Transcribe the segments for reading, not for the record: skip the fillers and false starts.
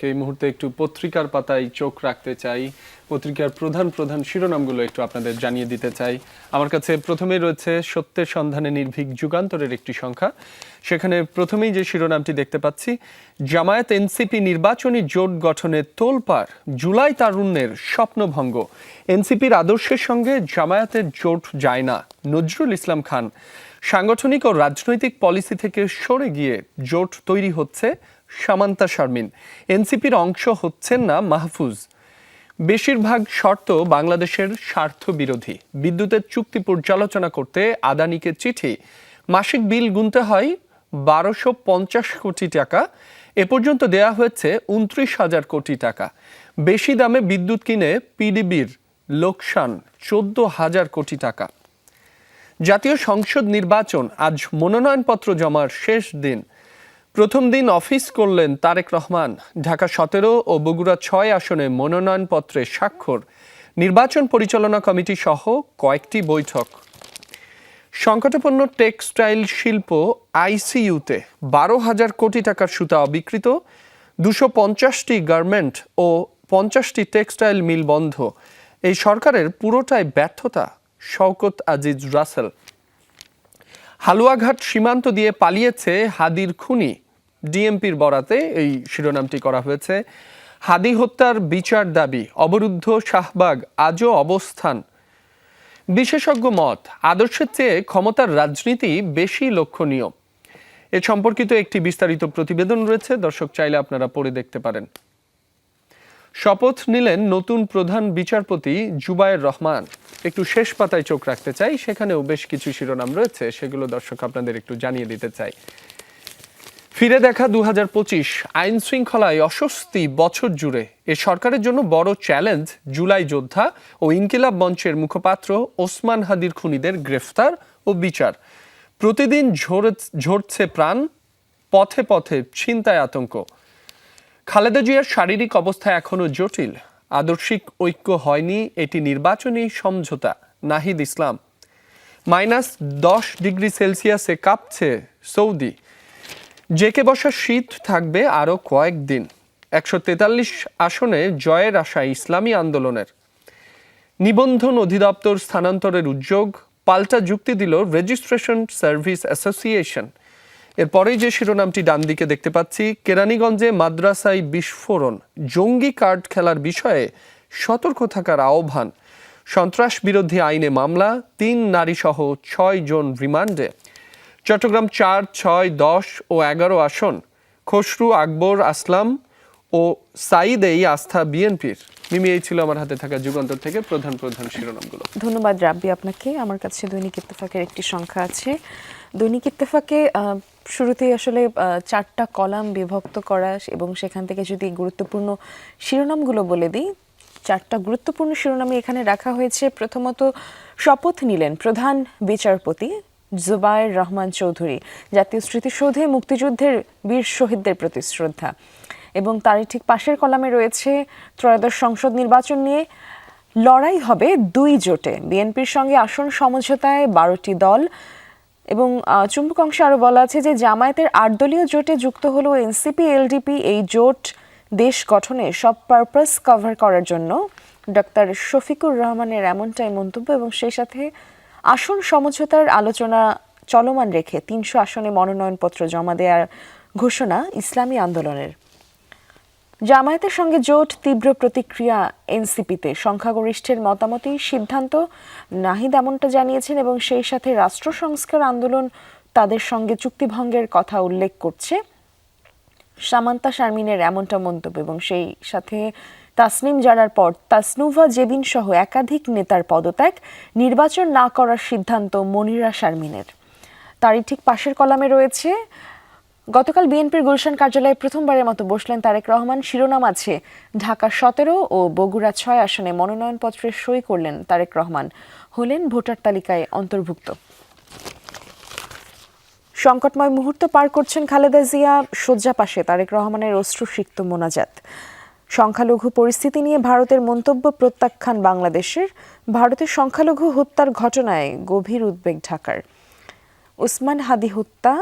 এই মুহূর্তে একটু পত্রিকার পাতায় চোখ রাখতে চাই। পত্রিকার প্রধান প্রধান শিরোনামগুলো একটু আপনাদের জানিয়ে দিতে চাই। আমার কাছে প্রথমেই রয়েছে সত্যের সন্ধানে নির্ভীক যুগান্তরের একটি সংখ্যা। সেখানে প্রথমেই যে শিরোনামটি দেখতে পাচ্ছি, জামায়াত এনসিপি নির্বাচনী জোট গঠনে তোলপাড়, জুলাই তারুণ্যের স্বপ্নভঙ্গ। এনসিপির আদর্শের সঙ্গে জামায়াতের জোট যায় না, নজরুল ইসলাম খান। সাংগঠনিক ও রাজনৈতিক পলিসি থেকে সরে গিয়ে জোট তৈরি হচ্ছে সামান্তা শারমিন। এনসিপির অংশ হচ্ছেন না মাহফুজ। বেশিরভাগ শর্ত বাংলাদেশের স্বার্থ বিরোধী। বিদ্যুতের চুক্তি পর্যালোচনা করতে আদানিকে চিঠি। মাসিক বিল গুনতে হয় 1250 কোটি টাকা। এ পর্যন্ত দেয়া হয়েছে 29,000 কোটি টাকা। বেশি দামে বিদ্যুৎ কিনে পিডিবির লোকসান 14,000 কোটি টাকা। জাতীয় সংসদ নির্বাচন, আজ মনোনয়নপত্র জমার শেষ দিন। প্রথম দিন অফিস করলেন তারেক রহমান। ঢাকা 17 ও বগুড়া 6 আসনে মনোনয়নপত্রে স্বাক্ষর। নির্বাচন পরিচালনা কমিটি সহ কয়েকটি বৈঠক। সংকটাপন্ন টেক্সটাইল শিল্প আইসিইউতে 12,000 কোটি টাকার সুতা অবিকৃত। 250টি গার্মেন্ট ও 50টি টেক্সটাইল মিল বন্ধ। এই সরকারের পুরোটাই ব্যর্থতা, শওকত আজিজ রাসেল। হালুয়াঘাট সীমান্ত দিয়ে পালিয়েছে হাদির খুনি। ডিএমপির বরাতে এই শিরোনামটি করা হয়েছে। হাদি হত্যার বিচার দাবি, অবরুদ্ধ শাহবাগ, আজও অবস্থান। বিশেষজ্ঞ মত, আদর্শের চেয়ে ক্ষমতার রাজনীতি বেশি লক্ষণীয়। এ সম্পর্কিত একটি বিস্তারিত প্রতিবেদন রয়েছে, দর্শক চাইলে আপনারা পড়ে দেখতে পারেন। শপথ নিলেন নতুন প্রধান বিচারপতি জুবায়ের রহমান। একটু শেষ পাতায় চোখ রাখতে চাই, সেখানেও বেশ কিছু শিরোনাম রয়েছে, সেগুলো দর্শক আপনাদের একটু জানিয়ে দিতে চাই। ফিরে দেখা 2025, আইন শৃঙ্খলায় অস্বস্তি বছর জুড়ে। এ সরকারের জন্য বড় চ্যালেঞ্জ জুলাই যোদ্ধা ও ইনকিলাব মঞ্চের মুখপাত্র ওসমান হাদির খুনিদের গ্রেফতার ও বিচার। প্রতিদিন ঝরছে প্রাণ, পথে পথে ছিনতাই আতঙ্ক। খালেদা জিয়ার শারীরিক অবস্থা এখনো জটিল। আদর্শিক ঐক্য হয়নি, এটি নির্বাচনী সমঝোতা। নাহিদ ইসলাম। -10 ডিগ্রি সেলসিয়াসে কাঁপছে সৌদি। জেকে বসা শীত থাকবে আরও কয়েকদিন। 143 আসনে জয়ের আশা ইসলামী আন্দোলনের। নিবন্ধন অধিদপ্তর স্থানান্তরের উদ্যোগ, পাল্টা যুক্তি দিল রেজিস্ট্রেশন সার্ভিস অ্যাসোসিয়েশন। এরপরেই যে শিরোনামটি ডান দিকে দেখতে পাচ্ছি, কেরানীগঞ্জে মাদ্রাসায় বিস্ফোরণ, জঙ্গি কার্ড খেলার বিষয়ে সতর্ক থাকার আহ্বান। সন্ত্রাস বিরোধী আইনে মামলা, 3 নারীসহ 6 জন রিমান্ডে। চট্টগ্রাম 4, 6, 10 ও 11 আসন, খসরু, আকবর, আসলাম ও সাইদ এই আস্থা বিএনপির। মিমি, এই ছিল আমার হাতে থাকা যুগান্তর থেকে প্রধান প্রধান শিরোনামগুলো। ধন্যবাদ রাব্বি আপনাকে। আমার কাছে দৈনিক ইত্তেফাকের একটি সংখ্যা আছে। দৈনিক ইত্তেফাকে শুরুতেই আসলে 4টা কলাম বিভক্ত করা, এবং সেখান থেকে যদি গুরুত্বপূর্ণ শিরোনামগুলো বলে দিই, 4টা গুরুত্বপূর্ণ শিরোনামে এখানে রাখা হয়েছে। প্রথমত, শপথ নিলেন প্রধান বিচারপতি জুবায়ের রহমান চৌধুরী। জাতীয় স্মৃতিসৌধে মুক্তিযুদ্ধের বীর শহীদদের প্রতি শ্রদ্ধা। এবং তারই ঠিক পাশের কলামে রয়েছে ত্রয়োদশ সংসদ নির্বাচন নিয়ে লড়াই হবে 2 জোটে। বিএনপির সঙ্গে আসন সমঝোতায় 12টি দল। এবং চুম্বক অংশে আরও বলা আছে যে জামায়াতের 8 দলীয় জোটে যুক্ত হলো এনসিপি এলডিপি। এই জোট দেশ গঠনে সব পারপাস কভার করার জন্য। ডক্টর শফিকুর রহমানের এমনটাই মন্তব্য। এবং সেই সাথে আসন সমঝোতার আলোচনা চলমান রেখে 300 আসনে মনোনয়নপত্র জমা দেওয়ার ঘোষণা ইসলামী আন্দোলনের। জামায়াতের সঙ্গে জোট, তীব্র প্রতিক্রিয়া এনসিপিতে। সংখ্যাগরিষ্ঠের মতামতই সিদ্ধান্ত, নাহিদ এমনটা জানিয়েছেন। এবং সেই সাথে রাষ্ট্র সংস্কার আন্দোলন তাদের সঙ্গে চুক্তিভঙ্গের কথা উল্লেখ করছে। সামান্তা শারমিনের এমনটা মন্তব্য। এবং সেই সাথে তাসনিম জারার পর তাসনুভা জেবিন সহ একাধিক নেতার পদত্যাগ, নির্বাচন না করার সিদ্ধান্ত মনিরা শারমিনের। তারই ঠিক পাশের কলামে রয়েছে, গতকাল বিএনপির গুলশান কার্যালয়ে প্রথমবারের মতো বসলেন তারেক রহমান। শিরোনাম আছে, ঢাকা 17 ও বগুড়া 6 আসনে মনোনয়নপত্রে সই করলেন তারেক রহমান, হলেন ভোটার তালিকায় অন্তর্ভুক্ত। সংকটময় মুহূর্ত পার করছেন খালেদা জিয়া, শয্যা পাশে তারেক রহমানের অশ্রুসিক্ত মোনাজাত। সংখ্যালঘু পরিস্থিতি নিয়ে ভারতের মন্তব্য প্রত্যাখ্যান বাংলাদেশের। ভারতের সংখ্যালঘু হত্যার ঘটনায় গভীর উদ্বেগ ঢাকার। ওসমান হাদি হত্যা,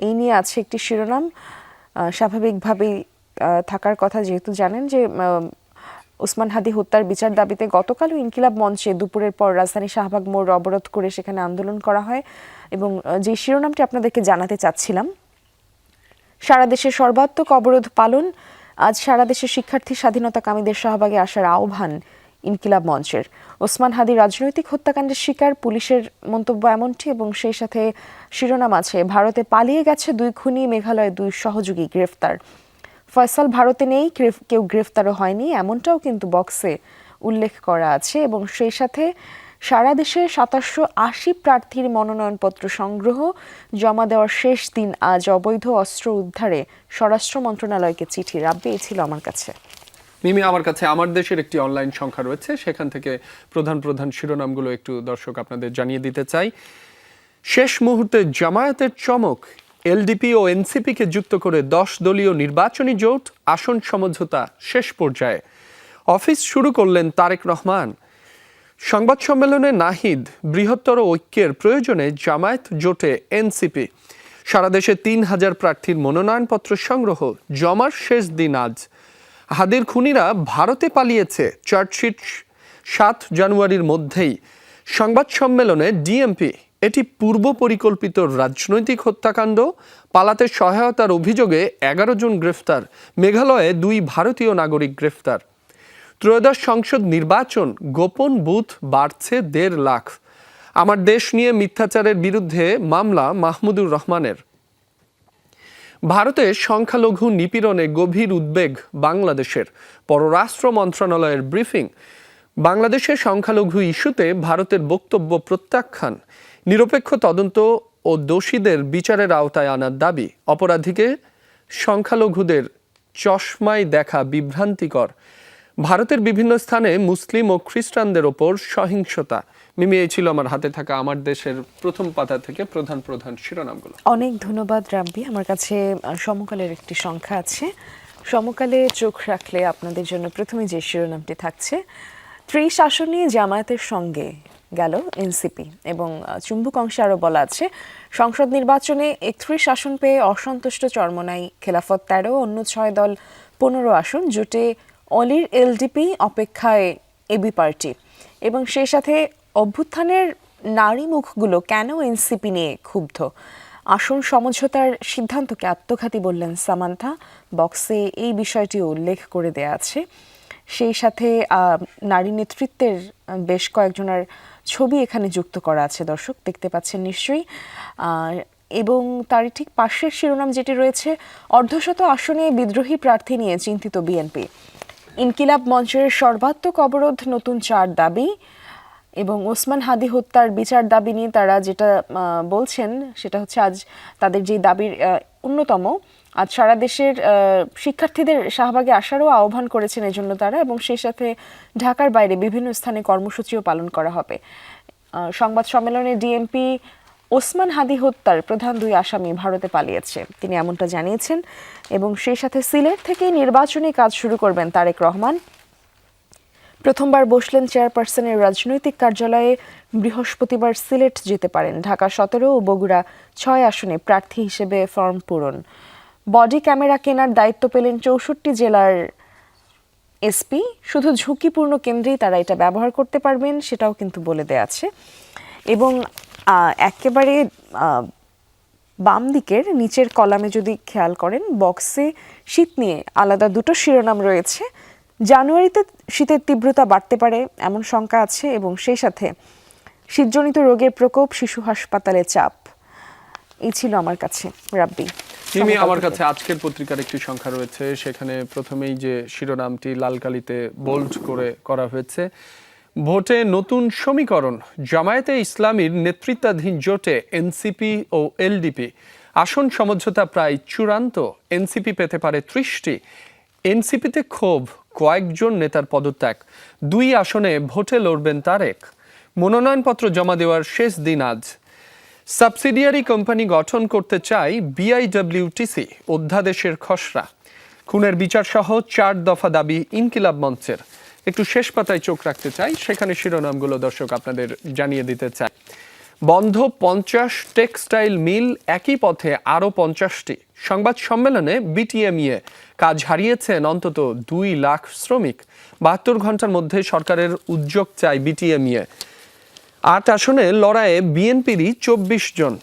এই নিয়ে আছে একটি শিরোনাম। স্বাভাবিকভাবেই থাকার কথা, যেহেতু জানেন যে ওসমান হাদি হত্যার বিচার দাবিতে গতকালও ইনকিলাব মঞ্চে দুপুরের পর রাজধানী শাহবাগ মোড় অবরোধ করে সেখানে আন্দোলন করা হয়। এবং যে শিরোনামটি আপনাদেরকে জানাতে চাচ্ছিলাম, সারা দেশে সর্বাত্মক অবরোধ পালন, আজ সারা দেশে শিক্ষার্থী স্বাধীনতাকামীদের শাহবাগে আসার আহ্বান ইনকিলাব মঞ্চের। ওসমান হাদি রাজনৈতিক হত্যাকাণ্ডের শিকার, পুলিশের মন্তব্য এমনটি, এবং সেই সাথে শিরোনাম আছে ভারতে পালিয়ে গেছে 2 খুনি, মেঘালয়ে 2 সহযোগী গ্রেফতার। ফয়সাল ভারতে নেই, কেউ গ্রেফতারও হয়নি, এমনটাও কিন্তু বক্সে উল্লেখ করা আছে। এবং সেই সাথে সারা দেশে 2780 প্রার্থীর মনোনয়নপত্র সংগ্রহ, জমা দেওয়ার শেষ দিন আজ। অবৈধ অস্ত্র উদ্ধারে স্বরাষ্ট্র মন্ত্রণালয়কে চিঠি। রাব্বি, এই ছিল আমার কাছে। মিমি, আমার কাছে আমার দেশের একটি অনলাইন সংখ্যা রয়েছে, সেখান থেকে প্রধান প্রধান শিরোনামগুলো একটু দর্শক আপনাদের জানিয়ে দিতে চাই। শেষ মুহূর্তে জামায়াতের চমক, এলডিপি ও এনসিপিকে যুক্ত করে 10 দলীয় নির্বাচনী জোট, আসন সমঝোতা শেষ পর্যায়ে। অফিস শুরু করলেন তারেক রহমান। সংবাদ সম্মেলনে নাহিদ, বৃহত্তর ঐক্যের প্রয়োজনে জামায়াত জোটে এনসিপি। সারা দেশে 3000 প্রার্থীর মনোনয়নপত্র সংগ্রহ, জমার শেষ দিন আজ। হাদির খুনিরা ভারতে পালিয়েছে, চার্জশিট 7 জানুয়ারির মধ্যেই। সংবাদ সম্মেলনে ডিএমপি, এটি পূর্ব পরিকল্পিত রাজনৈতিক হত্যাকাণ্ড, পালাতে সহায়তার অভিযোগে 11 জন গ্রেফতার, মেঘালয়ে 2 ভারতীয় নাগরিক গ্রেফতার। ত্রয়োদশ সংসদ নির্বাচন, গোপন বুথ বাড়ছে 1.5 লাখ। আমার দেশ নিয়ে মিথ্যাচারের বিরুদ্ধে মামলা মাহমুদুর রহমানের। ভারতে সংখ্যালঘু নিপীড়নে গভীর উদ্বেগ বাংলাদেশের, পররাষ্ট্র মন্ত্রণালয়ের ব্রিফিং। বাংলাদেশে সংখ্যালঘু ইস্যুতে ভারতের বক্তব্য প্রত্যাখ্যান, নিরপেক্ষ তদন্ত ও দোষীদের বিচারের আওতায় আনার দাবি। অপরাধীকে সংখ্যালঘুদের চশমায় দেখা বিভ্রান্তিকর। ভারতের বিভিন্ন স্থানে মুসলিম ও খ্রিস্টানদের ওপর সহিংসতা। মিমি, এই ছিল আমার হাতে থাকা আমার দেশের প্রথম পাতা থেকে প্রধান প্রধান শিরোনামগুলো। অনেক ধন্যবাদ রাব্বি। আমার কাছে সমকালের একটি সংখ্যা আছে, সমকালে চোখ রাখলে আপনাদের জন্য প্রথমে যে শিরোনামটি থাকছে, 30 আসনে জামায়াতের সঙ্গে গেল এনসিপি। এবং চুম্বক অংশে আরও বলা আছে, সংসদ নির্বাচনে 31 আসন পেয়ে অসন্তুষ্ট চরমোনাই, খেলাফত 13, অন্য 6 দল 15 আসন, জোটে অলির এলডিপি, অপেক্ষায় এবি পার্টি। এবং সেই সাথে অভ্যুত্থানের নারী মুখগুলো কেন এনসিপি নিয়ে ক্ষুব্ধ, আসন সমঝোতার সিদ্ধান্তকে আত্মঘাতী বললেন সামান্থা। বক্সে এই বিষয়টি উল্লেখ করে দেয়া আছে। সেই সাথে নারী নেতৃত্বের বেশ কয়েকজনের ছবি এখানে যুক্ত করা আছে, দর্শক দেখতে পাচ্ছেন নিশ্চয়ই। এবং তারই ঠিক পাশের শিরোনাম যেটি রয়েছে, অর্ধশত আসনে বিদ্রোহী প্রার্থী নিয়ে চিন্তিত বিএনপি। ইনকিলাব মঞ্চের সর্বাত্মক অবরোধ, নতুন 4 দাবি। এবং ওসমান হাদি হত্যার বিচার দাবি নিয়ে তারা যেটা বলছেন সেটা হচ্ছে, আজ তাদের যে দাবির অন্যতম, আজ সারা দেশের শিক্ষার্থীদের শাহবাগে আসারও আহ্বান করেছেন এজন্য তারা। এবং সেই সাথে ঢাকার বাইরে বিভিন্ন স্থানে কর্মসূচিও পালন করা হবে। সংবাদ সম্মেলনে ডিএমপি, ওসমান হাদি হত্যার প্রধান 2 আসামি ভারতে পালিয়েছে, তিনি এমনটা জানিয়েছেন। এবং সেই সাথে সিলেট থেকে নির্বাচনী কাজ শুরু করবেন তারেক রহমান। প্রথমবার বসলেন চেয়ারপারসনের রাজনৈতিক কার্যালয়ে, বৃহস্পতিবার সিলেট যেতে পারেন। ঢাকা 17 ও বগুড়া 6 আসনে প্রার্থী হিসেবে ফর্ম পূরণ। বডি ক্যামেরা কেনার দায়িত্ব পেলেন 64 জেলার এসপি। শুধু ঝুঁকিপূর্ণ কেন্দ্রেই তারা এটা ব্যবহার করতে পারবেন, সেটাও কিন্তু বলে দেয়া আছে। এবং একেবারে বাম দিকের নিচের কলামে যদি খেয়াল করেন, বক্সে শীত নিয়ে আলাদা 2টো শিরোনাম রয়েছে। জানুয়ারিতে শীতের তীব্রতা বাড়তে পারে এমন শঙ্কা আছে। এবং সেই সাথে শীতজনিত রোগের প্রকোপ, শিশু হাসপাতালে চাপ। এই ছিল আমার কাছে রাব্বি। মিমি, আমার কাছে আজকের পত্রিকার একটি সংখ্যা রয়েছে, সেখানে প্রথমেই যে শিরোনামটি লাল কালিতে বোল্ড করে করা হয়েছে, ভোটে নতুন সমীকরণ, জামায়াতে ইসলামীর নেতৃত্বাধীন জোটে এনসিপি ও এলডিপি, আসন সমঝোতা প্রায় চূড়ান্ত, এনসিপি পেতে পারে 30টি। এনসিপিতে ক্ষোভ, কয়েকজন নেতার পদত্যাগ, 2 আসনে ভোটে লড়বেন তারেক। মনোনয়নপত্র জমা দেওয়ার শেষ দিন আজ। সাবসিডিয়ারি কোম্পানি গঠন করতে চাই বিআইডব্লিউটিসি, অধ্যাদেশের খসড়া। খুনের বিচার সহ 4 দফা দাবি ইনকিলাব মঞ্চের। একটু শেষ পাতায় চোখ রাখতে চাই, সেখানে শিরোনামগুলো দর্শক আপনাদের জানিয়ে দিতে চাই। বন্ধ 50 টেক্সটাইল মিল, একই পথে আরও 50টি। সংবাদ সম্মেলনে বিটিএমইএ কাজ হারিয়েছেন অন্তত 2 লাখ শ্রমিক। 72 ঘন্টার মধ্যে সরকারের উদ্যোগ চায় বিটিএমইএ। 8 আসনে লড়াইয়ে বিএনপিরই 24 জন।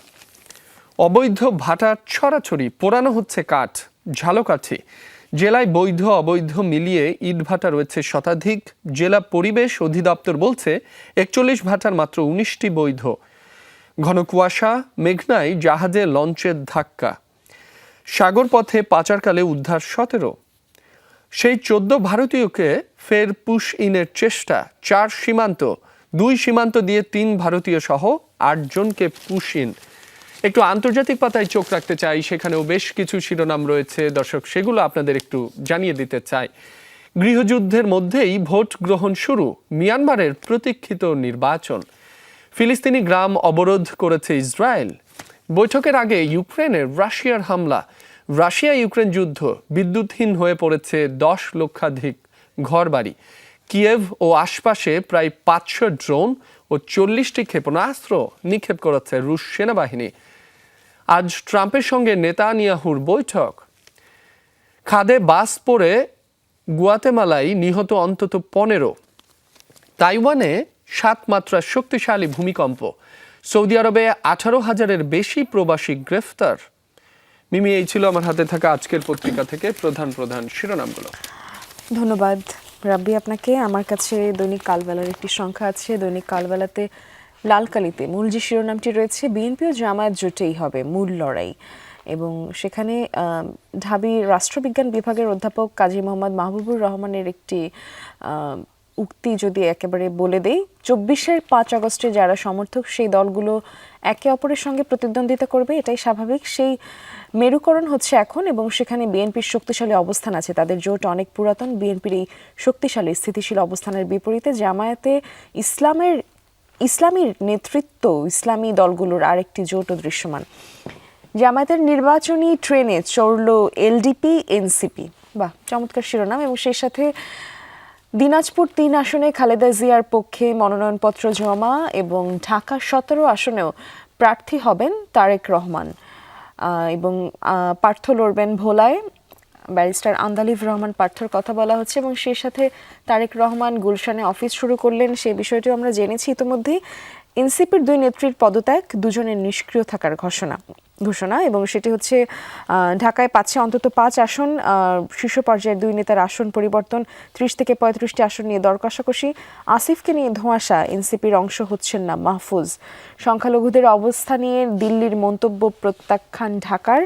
অবৈধ ভাটা ছড়াছড়ি, পোড়ানো হচ্ছে কাঠ, ঝালকাঠি জেলায় বৈধ অবৈধ মিলিয়ে ইটভাটা রয়েছে শতাধিক। জেলা পরিবেশ অধিদপ্তর বলছে 41 ভাটার মাত্র 19টি বৈধ। ঘন কুয়াশা, মেঘনায় জাহাজে লঞ্চের ধাক্কা। সাগর পথে পাচারকালে উদ্ধার 17। সেই 14 ভারতীয়কে ফের পুশ ইনের চেষ্টা। 4 সীমান্ত, 2 সীমান্ত দিয়ে 3 ভারতীয় সহ 8 জনকে পুশ ইন। একটু আন্তর্জাতিক পাতায় চোখ রাখতে চাই, সেখানেও বেশ কিছু শিরোনাম রয়েছে দর্শক, সেগুলো আপনাদের একটু জানিয়ে দিতে চাই। গৃহযুদ্ধের মধ্যেই ভোট গ্রহণ শুরু, মিয়ানমারের প্রতীক্ষিত নির্বাচন। ফিলিস্তিনি গ্রাম অবরোধ করেছে ইসরায়েল। বৈঠকের আগে ইউক্রেনের রাশিয়ার হামলা। রাশিয়া ইউক্রেন যুদ্ধ, বিদ্যুৎহীন হয়ে পড়েছে 10 লক্ষাধিক ঘরবাড়ি। কিয়েভ ও আশপাশে প্রায় 500 ড্রোন ও 40টি ক্ষেপণাস্ত্র নিক্ষেপ করেছে রুশ সেনাবাহিনী। আজ ট্রাম্পের সঙ্গে নেতানিয়াহুর বৈঠক। খাদে বাস পড়ে গুয়াতেমালায় নিহত অন্তত 15। তাইওয়ানে 7 মাত্রার শক্তিশালী ভূমিকম্প। সৌদি আরবে 18,000-এর বেশি প্রবাসী গ্রেফতার। মিমি, এই ছিল আমার হাতে থাকা আজকের পত্রিকা থেকে প্রধান প্রধান শিরোনামগুলো। ধন্যবাদ রাব্বি আপনাকে। আমার কাছে দৈনিক কালবেলার একটি সংখ্যা আছে। দৈনিক কালবেলাতে লাল কালিতে মূল যে শিরোনামটি রয়েছে, বিএনপি ও জামায়াত জোটেই হবে মূল লড়াই। এবং সেখানে ঢাবি রাষ্ট্রবিজ্ঞান বিভাগের অধ্যাপক কাজী মোহাম্মদ মাহবুবুর রহমানের একটি উক্তি যদি একেবারে বলে দেই, 24-এর 5 আগস্টে যারা সমর্থক, সেই দলগুলো একে অপরের সঙ্গে প্রতিদ্বন্দ্বিতা করবে, এটাই স্বাভাবিক। সেই মেরুকরণ হচ্ছে এখন, এবং সেখানে বিএনপির শক্তিশালী অবস্থান আছে। তাদের জোট অনেক পুরাতন। বিএনপির এই শক্তিশালী স্থিতিশীল অবস্থানের বিপরীতে জামায়াতে ইসলামীর নেতৃত্ব, ইসলামী দলগুলোর আরেকটি জোটও দৃশ্যমান। জামায়াতের নির্বাচনী ট্রেনে চড়ল এলডিপি এনসিপি। বাহ, চমৎকার শিরোনাম। এবং সেই সাথে দিনাজপুর 3 আসনে খালেদা জিয়ার পক্ষে মনোনয়নপত্র জমা, এবং ঢাকা 17 আসনেও প্রার্থী হবেন তারেক রহমান, এবং প্রার্থ লড়বেন ভোলায়। ব্যারিস্টার আন্দালিব রহমান প্রার্থর কথা বলা হচ্ছে। এবং সেই সাথে তারেক রহমান গুলশানে অফিস শুরু করলেন, সেই বিষয়টিও আমরা জেনেছি ইতিমধ্যেই। এনসিপির 2 নেত্রীর পদত্যাগ, 2 জনের নিষ্ক্রিয় থাকার ঘোষণা। এবং সেটি হচ্ছে ঢাকায় পাচ্ছে অন্তত 5 আসন। শীর্ষ পর্যায়ের 2 নেতার আসন পরিবর্তন, 30 থেকে 35টি আসন নিয়ে দর কষাকষি। আসিফকে নিয়ে ধোঁয়াশা, এনসিপির অংশ হচ্ছেন না মাহফুজ। সংখ্যালঘুদের অবস্থা নিয়ে দিল্লির মন্তব্য প্রত্যাখ্যান ঢাকার।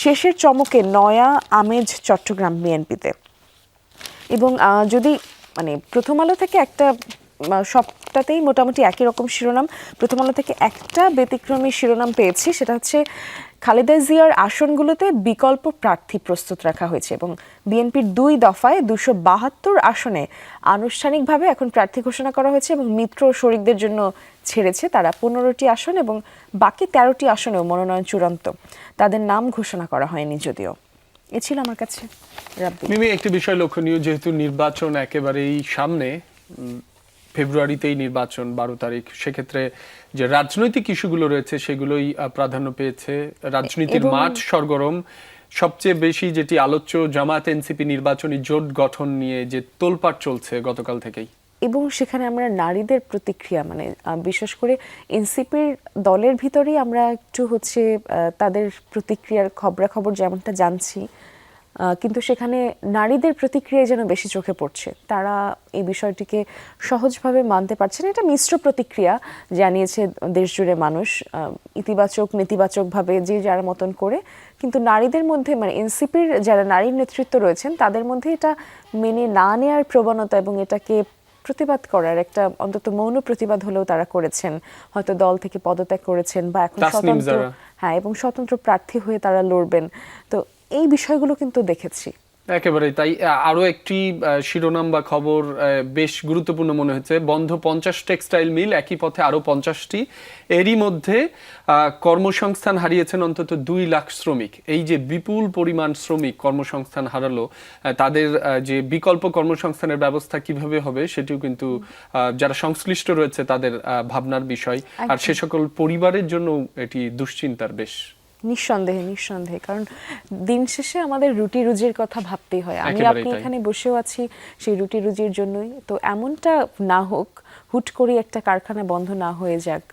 শেষের চমকে নয়া আমেজ চট্টগ্রাম বিএনপিতে। এবং যদি প্রথম আলো থেকে একটা, সবটাতেই মোটামুটি একই রকম শিরোনাম, প্রথম আলো থেকে একটা ব্যতিক্রমী শিরোনাম পেয়েছি, সেটা হচ্ছে খালেদা জিয়ার আসনগুলোতে বিকল্প প্রার্থী প্রস্তুত রাখা হয়েছে। এবং বিএনপির 2 দফায় 272 আসনে আনুষ্ঠানিকভাবে এখন প্রার্থী ঘোষণা করা হয়েছে, এবং মিত্র ও শরিকদের জন্য ছেড়েছে তারা 15টি আসন, এবং বাকি 13টি আসনেও মনোনয়ন চূড়ান্ত। তাদের নাম ঘোষণা করা হয়নি যদিও। এ ছিল আমার কাছে রাব্বি। মিমি, একটি বিষয় লক্ষণীয়, যেহেতু নির্বাচন একেবারেই সামনে, ফেব্রুয়ারিতেই নির্বাচন 12 তারিখ, সেক্ষেত্রে যে রাজনৈতিক ইস্যুগুলো রয়েছে সেগুলোই প্রাধান্য পেয়েছে। রাজনীতির মাঠ সরগরম। সবচেয়ে বেশি যেটি আলোচ্য, জামায়াত এনসিপি নির্বাচনী জোট গঠন নিয়ে যে তোলপাড় চলছে গতকাল থেকেই। এবং সেখানে আমরা নারীদের প্রতিক্রিয়া, বিশেষ করে এনসিপির দলের ভিতরেই আমরা একটু তাদের প্রতিক্রিয়ার খবরাখবর যেমনটা জানছি, কিন্তু সেখানে নারীদের প্রতিক্রিয়া যেন বেশি চোখে পড়ছে। তারা এই বিষয়টিকে সহজভাবে মানতে পারছে না। এটা মিশ্র প্রতিক্রিয়া জানিয়েছে দেশজুড়ে মানুষ, ইতিবাচক নেতিবাচকভাবে যে যার মতন করে। কিন্তু নারীদের মধ্যে, এনসিপির যারা নারীর নেতৃত্ব রয়েছেন, তাদের মধ্যে এটা মেনে না নেওয়ার প্রবণতা, এবং এটাকে প্রতিবাদ করার একটা অন্তত মৌন প্রতিবাদ হলেও তারা করেছেন। হয়তো দল থেকে পদত্যাগ করেছেন, বা এখন স্বতন্ত্র, এবং স্বতন্ত্র প্রার্থী হয়ে তারা লড়বেন। তো এই বিষয়গুলো কিন্তু দেখেছি। একেবারেই তাই। আরো একটি শিরোনাম বা খবর বেশ গুরুত্বপূর্ণ মনে হচ্ছে, বন্ধ 50 টেক্সটাইল মিল, একই পথে আরো 50টি। এরই মধ্যে কর্মসংস্থান হারিয়েছেন অন্তত 2 লাখ শ্রমিক। এই যে বিপুল পরিমাণ শ্রমিক কর্মসংস্থান হারালো, তাদের যে বিকল্প কর্মসংস্থানের ব্যবস্থা কিভাবে হবে সেটিও কিন্তু যারা সংশ্লিষ্ট রয়েছে তাদের ভাবনার বিষয়। আর সে সকল পরিবারের জন্য এটি দুশ্চিন্তার বেশ। নিঃসন্দেহে নিঃসন্দেহে, কারণ দিন শেষে আমাদের রুটি রুজির কথা ভাবতেই হয়। আমি একেবারেই আপনি তাই। এখানে বসেও আছি সেই রুটি রুজির জন্যই। তো এমনটা না হোক, হুট করে একটা কারখানা বন্ধ না হয়ে যাক,